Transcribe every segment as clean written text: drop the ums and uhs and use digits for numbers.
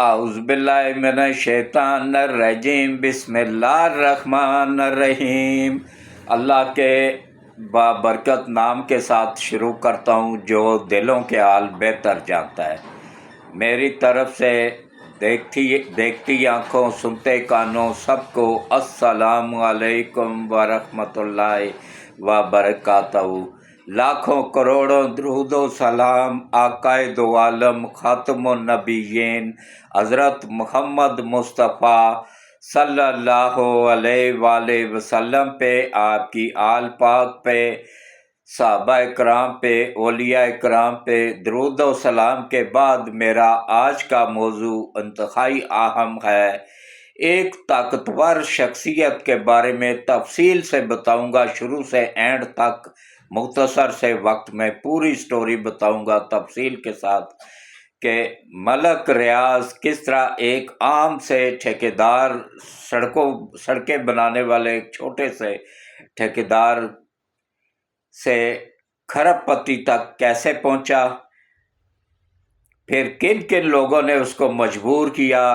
اعوذ باللہ من الشیطان الرجیم بسم اللہ الرحمن الرحیم۔ اللہ کے بابرکت نام کے ساتھ شروع کرتا ہوں جو دلوں کے حال بہتر جانتا ہے۔ میری طرف سے دیکھتی آنکھوں سنتے کانوں سب کو السلام علیکم ورحمۃ اللہ وبرکاتہ۔ لاکھوں کروڑوں درود و سلام آقائے دو عالم خاتم النبیین حضرت محمد مصطفیٰ صلی اللہ علیہ وآلہ وسلم پہ، آپ کی آل پاک پہ، صحابہ کرام پہ، اولیاء کرام پہ درود و سلام کے بعد میرا آج کا موضوع انتہائی اہم ہے۔ ایک طاقتور شخصیت کے بارے میں تفصیل سے بتاؤں گا، شروع سے اینڈ تک مختصر سے وقت میں پوری سٹوری بتاؤں گا تفصیل کے ساتھ کہ ملک ریاض کس طرح ایک عام سے ٹھیکیدار، سڑکیں بنانے والے ایک چھوٹے سے ٹھیکیدار سے کھرب پتی تک کیسے پہنچا، پھر کن کن لوگوں نے اس کو مجبور کیا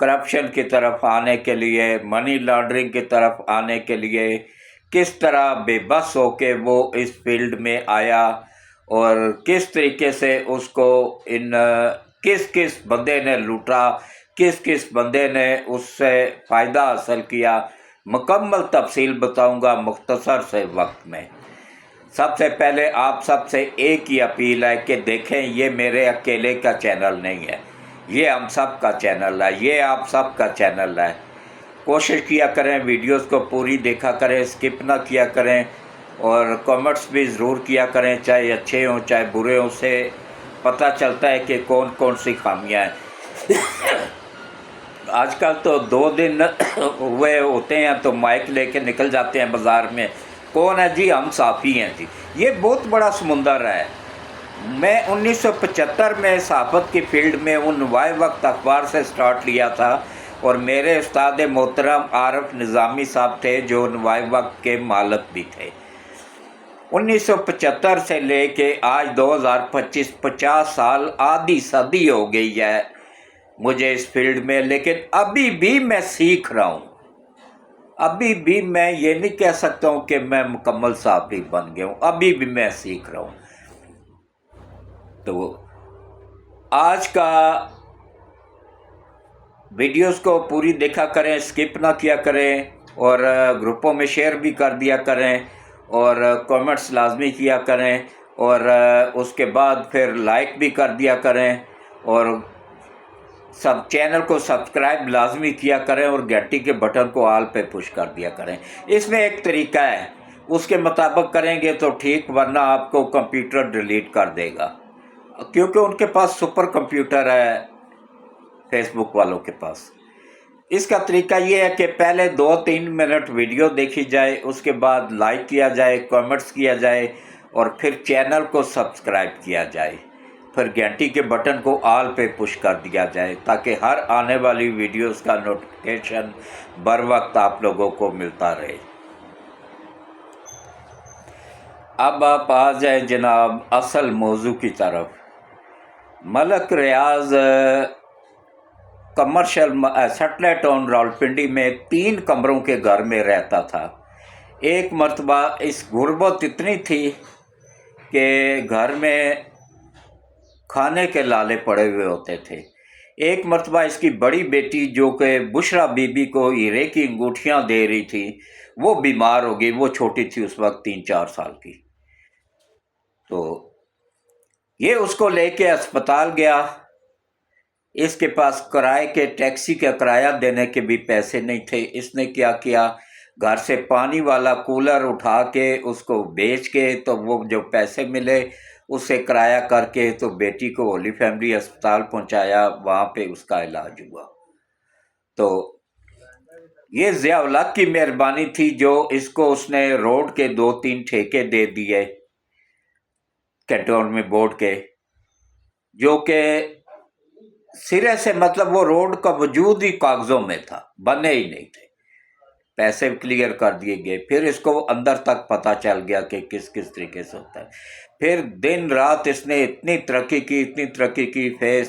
کرپشن کی طرف آنے کے لیے، منی لانڈرنگ کی طرف آنے کے لیے، کس طرح بے بس ہو کے وہ اس فیلڈ میں آیا اور کس طریقے سے اس کو کس بندے نے لوٹا، کس بندے نے اس سے فائدہ حاصل کیا، مکمل تفصیل بتاؤں گا مختصر سے وقت میں۔ سب سے پہلے آپ سب سے ایک ہی اپیل ہے کہ دیکھیں یہ میرے اکیلے کا چینل نہیں ہے، یہ ہم سب کا چینل ہے، یہ آپ سب کا چینل ہے۔ کوشش کیا کریں ویڈیوز کو پوری دیکھا کریں، اسکپ نہ کیا کریں، اور کامنٹس بھی ضرور کیا کریں، چاہے اچھے ہوں چاہے برے ہوں، سے پتہ چلتا ہے کہ کون کون سی خامیاں ہیں۔ آج کل تو 2 دن ہوئے ہوتے ہیں تو مائک لے کے نکل جاتے ہیں بازار میں، کون ہے جی؟ ہم صحافی ہیں جی۔ یہ بہت بڑا سمندر ہے۔ میں 1975 میں صحافت کی فیلڈ میں وہ نوائے وقت اخبار سے سٹارٹ لیا تھا، اور میرے استاد محترم عارف نظامی صاحب تھے جو نوائے وقت کے مالک بھی تھے۔ 1975 سے لے کے آج 2025 50 سال، آدھی صدی ہو گئی ہے مجھے اس فیلڈ میں، لیکن ابھی بھی میں سیکھ رہا ہوں۔ ابھی بھی میں یہ نہیں کہہ سکتا ہوں کہ میں مکمل صحافی بن گیا ہوں، ابھی بھی میں سیکھ رہا ہوں۔ تو آج کا ویڈیوز کو پوری دیکھا کریں، اسکپ نہ کیا کریں، اور گروپوں میں شیئر بھی کر دیا کریں، اور کامنٹس لازمی کیا کریں، اور اس کے بعد پھر لائک بھی کر دیا کریں، اور سب چینل کو سبسکرائب لازمی کیا کریں، اور گھنٹی کے بٹن کو آل پہ پش کر دیا کریں۔ اس میں ایک طریقہ ہے، اس کے مطابق کریں گے تو ٹھیک، ورنہ آپ کو کمپیوٹر ڈیلیٹ کر دے گا، کیونکہ ان کے پاس سپر کمپیوٹر ہے فیس بک والوں کے پاس۔ اس کا طریقہ یہ ہے کہ پہلے 2-3 منٹ ویڈیو دیکھی جائے، اس کے بعد لائک کیا جائے، کامنٹس کیا جائے، اور پھر چینل کو سبسکرائب کیا جائے، پھر گھنٹی کے بٹن کو آل پہ پش کر دیا جائے، تاکہ ہر آنے والی ویڈیوز کا نوٹیفیکیشن بر وقت آپ لوگوں کو ملتا رہے۔ اب آپ آ جائیں جناب اصل موضوع کی طرف۔ ملک ریاض کمرشل سیٹلائٹ ٹاؤن راولپنڈی میں 3 کمروں کے گھر میں رہتا تھا۔ ایک مرتبہ اس غربت اتنی تھی کہ گھر میں کھانے کے لالے پڑے ہوئے ہوتے تھے۔ ایک مرتبہ اس کی بڑی بیٹی جو کہ بشرا بی بی کو ہیرے کی انگوٹھیاں دے رہی تھی، وہ بیمار ہو گئی، وہ چھوٹی تھی اس وقت 3-4 سال کی۔ تو یہ اس کو لے کے اسپتال گیا، اس کے پاس کرائے کے ٹیکسی کا کرایہ دینے کے بھی پیسے نہیں تھے۔ اس نے کیا کیا، گھر سے پانی والا کولر اٹھا کے اس کو بیچ کے، تو وہ جو پیسے ملے اس سے کرایہ کر کے تو بیٹی کو ہولی فیملی اسپتال پہنچایا، وہاں پہ اس کا علاج ہوا۔ تو یہ ضیاء الحق کی مہربانی تھی جو اس کو اس نے روڈ کے 2-3 ٹھیکے دے دیے کنٹونمنٹ بورڈ کے، جو کہ سرے سے مطلب وہ روڈ کا وجود ہی کاغذوں میں تھا، بنے ہی نہیں تھے، پیسے کلیئر کر دیے گئے۔ پھر اس کو اندر تک پتہ چل گیا کہ کس طریقے سے ہوتا ہے۔ پھر دن رات اس نے اتنی ترقی کی، اتنی ترقی کی، فیس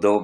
2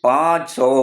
500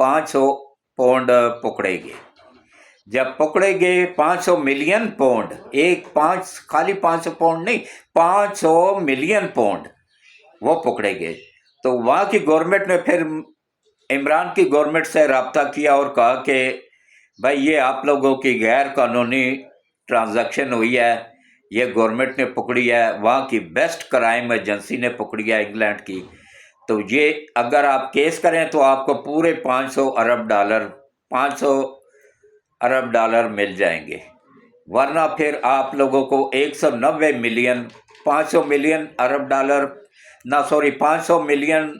500 پاؤنڈ پکڑے گے. جب پکڑے گے 500 ملین پاؤنڈ، خالی 500 پاؤنڈ نہیں، 500 ملین پاؤنڈ وہ پکڑے گے. تو وہاں کی گورنمنٹ نے پھر عمران کی گورنمنٹ سے رابطہ کیا اور کہا کہ بھائی یہ آپ لوگوں کی غیر قانونی ٹرانزیکشن ہوئی ہے، یہ گورنمنٹ نے پکڑی ہے، وہاں کی بیسٹ کرائم ایجنسی نے پکڑی ہے انگلینڈ کی. تو یہ اگر آپ کیس کریں تو آپ کو پورے 500 ارب ڈالر مل جائیں گے، ورنہ پھر آپ لوگوں کو 190 ملین 500 ملین ارب ڈالر 500 ملین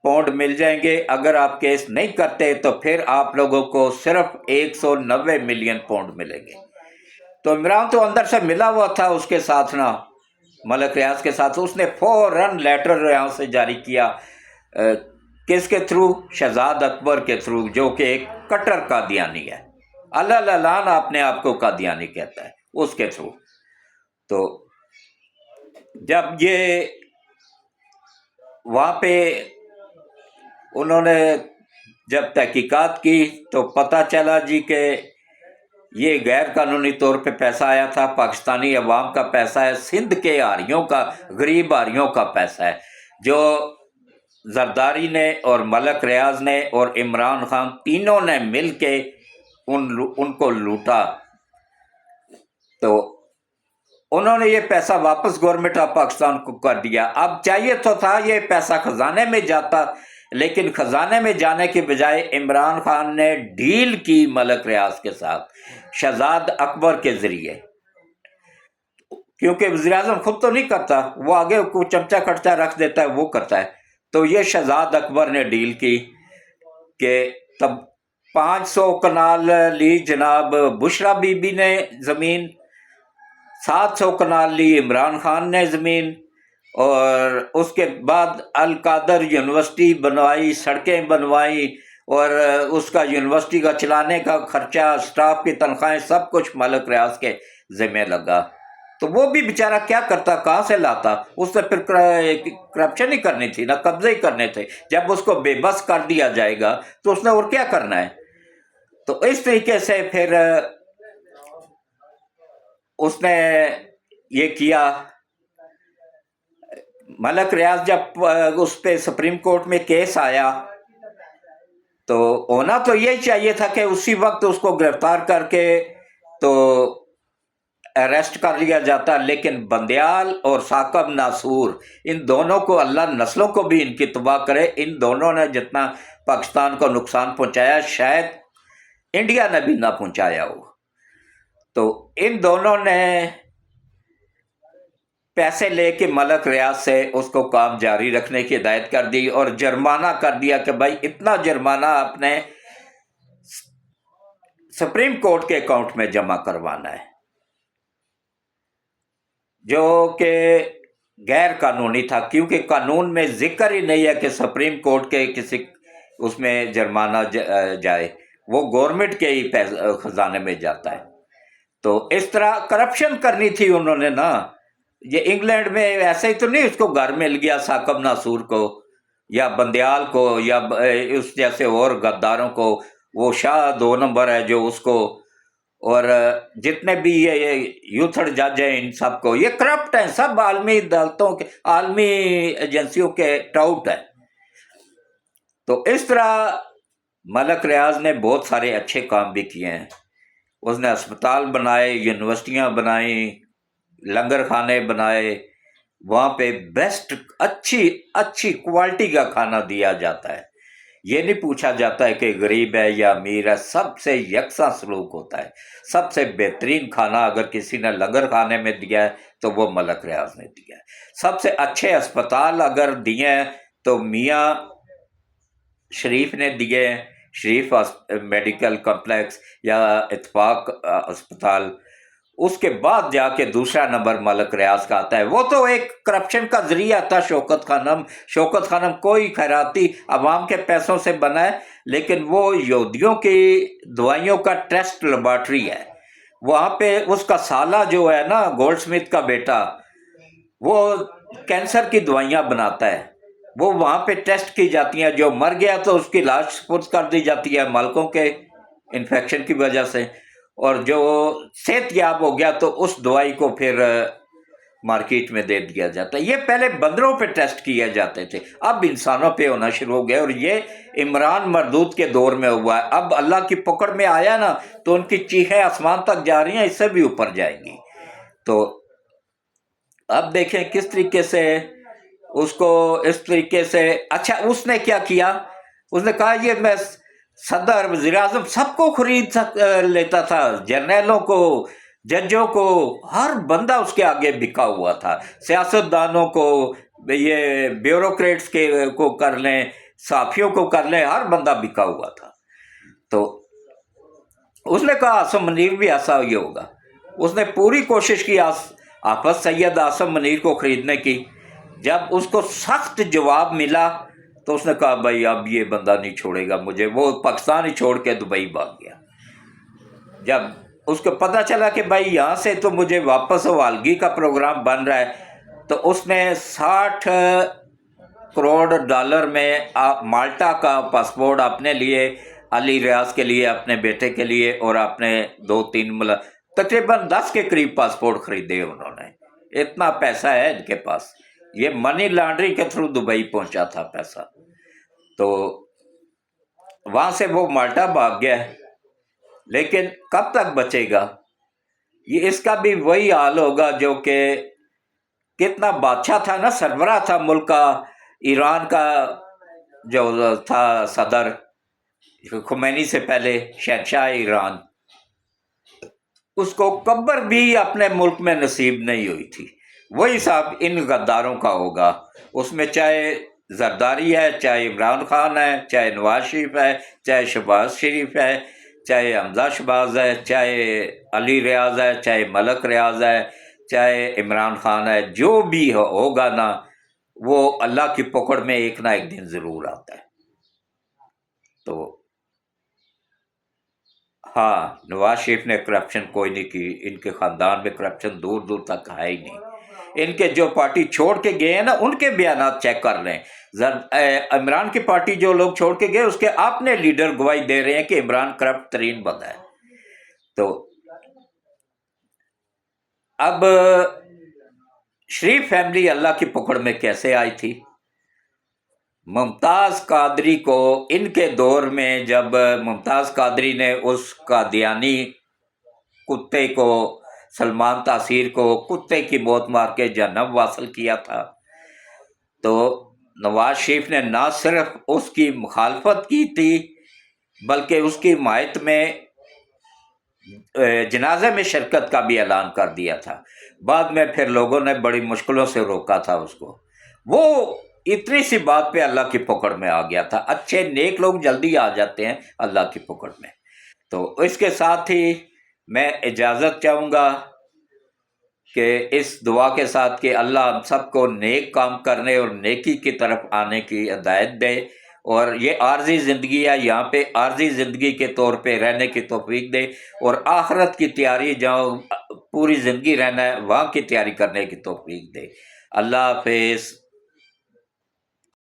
پاؤنڈ مل جائیں گے. اگر آپ کیس نہیں کرتے تو پھر آپ لوگوں کو صرف 190 ملین پاؤنڈ ملیں گے. تو عمران تو اندر سے ملا ہوا تھا اس کے ساتھ نا، ملک ریاض کے ساتھ. اس نے فوراً لیٹر یہاں سے جاری کیا، کس کے تھرو؟ شہزاد اکبر کے تھرو، جو کہ ایک کٹر قادیانی ہے، اللہ لعان اپنے آپ کو قادیانی کہتا ہے، اس کے تھرو. تو جب یہ وہاں پہ انہوں نے جب تحقیقات کی تو پتہ چلا جی کہ یہ غیر قانونی طور پہ پیسہ آیا تھا، پاکستانی عوام کا پیسہ ہے، سندھ کے آریوں کا، غریب آریوں کا پیسہ ہے، جو زرداری نے اور ملک ریاض نے اور عمران خان تینوں نے مل کے ان کو لوٹا. تو انہوں نے یہ پیسہ واپس گورنمنٹ آف پاکستان کو کر دیا. اب چاہیے تو تھا یہ پیسہ خزانے میں جاتا، لیکن خزانے میں جانے کے بجائے عمران خان نے ڈیل کی ملک ریاض کے ساتھ شہزاد اکبر کے ذریعے، کیونکہ وزیر اعظم خود تو نہیں کرتا، وہ آگے کو چمچہ کٹتا رکھ دیتا ہے، وہ کرتا ہے. تو یہ شہزاد اکبر نے ڈیل کی کہ تب 500 کنال لی جناب بشرا بی بی نے زمین، 700 کنال لی عمران خان نے زمین، اور اس کے بعد القادر یونیورسٹی بنوائی، سڑکیں بنوائی، اور اس کا یونیورسٹی کا چلانے کا خرچہ، سٹاف کی تنخواہیں، سب کچھ ملک ریاض کے ذمہ لگا. تو وہ بھی بیچارہ کیا کرتا، کہاں سے لاتا؟ اس نے پھر کرپشن ہی کرنی تھی نا، قبضے ہی کرنے تھے. جب اس کو بے بس کر دیا جائے گا تو اس نے اور کیا کرنا ہے؟ تو اس طریقے سے پھر اس نے یہ کیا. ملک ریاض جب اس پہ سپریم کورٹ میں کیس آیا تو ہونا تو یہی چاہیے تھا کہ اسی وقت اس کو گرفتار کر کے تو اریسٹ کر لیا جاتا، لیکن بندیال اور ثاقب ناصور، ان دونوں کو اللہ نسلوں کو بھی ان کی تباہ کرے، ان دونوں نے جتنا پاکستان کو نقصان پہنچایا شاید انڈیا نے بھی نہ پہنچایا ہو. تو ان دونوں نے پیسے لے کے ملک ریاض سے اس کو کام جاری رکھنے کی ہدایت کر دی، اور جرمانہ کر دیا کہ بھائی اتنا جرمانہ اپنے سپریم کورٹ کے اکاؤنٹ میں جمع کروانا ہے، جو کہ غیر قانونی تھا، کیونکہ قانون میں ذکر ہی نہیں ہے کہ سپریم کورٹ کے کسی اس میں جرمانہ جائے، وہ گورنمنٹ کے ہی خزانے میں جاتا ہے. تو اس طرح کرپشن کرنی تھی انہوں نے نا. یہ انگلینڈ میں ایسے ہی تو نہیں اس کو گھر مل گیا ثاقب ناصور کو یا بندیال کو یا اس جیسے اور غداروں کو، وہ شاہ 2 نمبر ہے جو اس کو، اور جتنے بھی یہ یوتھڑ جج ہیں ان سب کو، یہ کرپٹ ہیں سب، عالمی عدالتوں کے، عالمی ایجنسیوں کے ٹاؤٹ ہیں. تو اس طرح ملک ریاض نے بہت سارے اچھے کام بھی کیے ہیں. اس نے اسپتال بنائے، یونیورسٹیاں بنائیں، لنگر خانے بنائے، وہاں پہ بیسٹ اچھی کوالٹی کا کھانا دیا جاتا ہے. یہ نہیں پوچھا جاتا ہے کہ غریب ہے یا امیر ہے، سب سے یکساں سلوک ہوتا ہے. سب سے بہترین کھانا اگر کسی نے لنگر خانے میں دیا ہے تو وہ ملک ریاض نے دیا ہے. سب سے اچھے اسپتال اگر دیے ہیں تو میاں شریف نے دیے ہیں، شریف میڈیکل کمپلیکس یا اتفاق اسپتال. اس کے بعد جا کے دوسرا نمبر ملک ریاض کا آتا ہے. وہ تو ایک کرپشن کا ذریعہ تھا شوکت خانم کوئی خیراتی عوام کے پیسوں سے بنا ہے، لیکن وہ یہودیوں کی دوائیوں کا ٹیسٹ لیبارٹری ہے. وہاں پہ اس کا سالہ جو ہے نا، گولڈ سمتھ کا بیٹا، وہ کینسر کی دوائیاں بناتا ہے. وہ وہاں پہ ٹیسٹ کی جاتی ہیں، جو مر گیا تو اس کی لاش سپرد کر دی جاتی ہے مالکوں کے انفیکشن کی وجہ سے، اور جو صحت یاب ہو گیا تو اس دوائی کو پھر مارکیٹ میں دے دیا جاتا ہے۔ یہ پہلے بندروں پہ ٹیسٹ کیے جاتے تھے، اب انسانوں پہ ہونا شروع ہو گیا، اور یہ عمران مردود کے دور میں ہوا ہے۔ اب اللہ کی پکڑ میں آیا نا تو ان کی چیخیں آسمان تک جا رہی ہیں، اس سے بھی اوپر جائیں گی۔ تو اب دیکھیں کس طریقے سے اس کو اس طریقے سے، اچھا اس نے کیا کیا، اس نے کہا یہ میں صدر وزیر اعظم سب کو خرید لیتا تھا، جرنیلوں کو، ججوں کو، ہر بندہ اس کے آگے بکا ہوا تھا، سیاست دانوں کو، یہ بیوروکریٹس کے کو کر لیں، صحافیوں کو کر لیں، ہر بندہ بکا ہوا تھا۔ تو اس نے کہا عاصم منیر بھی ایسا ہی ہوگا، اس نے پوری کوشش کی آفت سید عاصم منیر کو خریدنے کی۔ جب اس کو سخت جواب ملا تو اس نے کہا بھائی اب یہ بندہ نہیں چھوڑے گا مجھے، وہ پاکستان ہی چھوڑ کے دبئی بھاگ گیا۔ جب اس کو پتہ چلا کہ بھائی یہاں سے تو مجھے واپس حوالگی کا پروگرام بن رہا ہے، تو اس نے 60 کروڑ ڈالر میں مالٹا کا پاسپورٹ اپنے لیے، علی ریاض کے لیے، اپنے بیٹے کے لیے، اور اپنے 2-3 تقریباً 10 کے قریب پاسپورٹ خریدے انہوں نے۔ اتنا پیسہ ہے ان کے پاس، یہ منی لانڈرنگ کے تھرو دبئی پہنچا تھا پیسہ۔ تو وہاں سے وہ مالٹا بھاگ گیا، لیکن کب تک بچے گا؟ یہ اس کا بھی وہی حال ہوگا جو کہ کتنا بادشاہ تھا نا، سربراہ تھا ملک کا، ایران کا جو تھا صدر خمینی سے پہلے، شہنشاہ ایران، اس کو قبر بھی اپنے ملک میں نصیب نہیں ہوئی تھی۔ وہی صاحب ان غداروں کا ہوگا، اس میں چاہے زرداری ہے، چاہے عمران خان ہے، چاہے نواز شریف ہے، چاہے شہباز شریف ہے، چاہے حمزہ شہباز ہے، چاہے علی ریاض ہے، چاہے ملک ریاض ہے، چاہے عمران خان ہے، جو بھی ہوگا نا وہ اللہ کی پکڑ میں ایک نہ ایک دن ضرور آتا ہے۔ تو ہاں، نواز شریف نے کرپشن کوئی نہیں کی، ان کے خاندان میں کرپشن دور دور تک ہے ہی نہیں۔ ان کے جو پارٹی چھوڑ کے گئے ہیں نا ان کے بیانات چیک کر لیں، عمران کی پارٹی جو لوگ چھوڑ کے گئے اس کے اپنے لیڈر گواہی دے رہے ہیں کہ عمران کرپٹ ترین بندہ ہے۔ تو اب شریف فیملی اللہ کی پکڑ میں کیسے آئی تھی؟ ممتاز قادری کو ان کے دور میں، جب ممتاز قادری نے اس قادیانی کتے کو، سلمان تاثیر کو کتے کی موت مار کے جہنم واصل کیا تھا، تو نواز شریف نے نہ صرف اس کی مخالفت کی تھی بلکہ اس کی حمایت میں جنازے میں شرکت کا بھی اعلان کر دیا تھا۔ بعد میں پھر لوگوں نے بڑی مشکلوں سے روکا تھا اس کو، وہ اتنی سی بات پہ اللہ کی پکڑ میں آ گیا تھا۔ اچھے نیک لوگ جلدی آ جاتے ہیں اللہ کی پکڑ میں۔ تو اس کے ساتھ ہی میں اجازت چاہوں گا کہ اس دعا کے ساتھ کہ اللہ ہم سب کو نیک کام کرنے اور نیکی کی طرف آنے کی ہدایت دے، اور یہ عارضی زندگی ہے، یہاں پہ عارضی زندگی کے طور پہ رہنے کی توفیق دے، اور آخرت کی تیاری جہاں پوری زندگی رہنا ہے وہاں کی تیاری کرنے کی توفیق دے۔ اللہ حافظ۔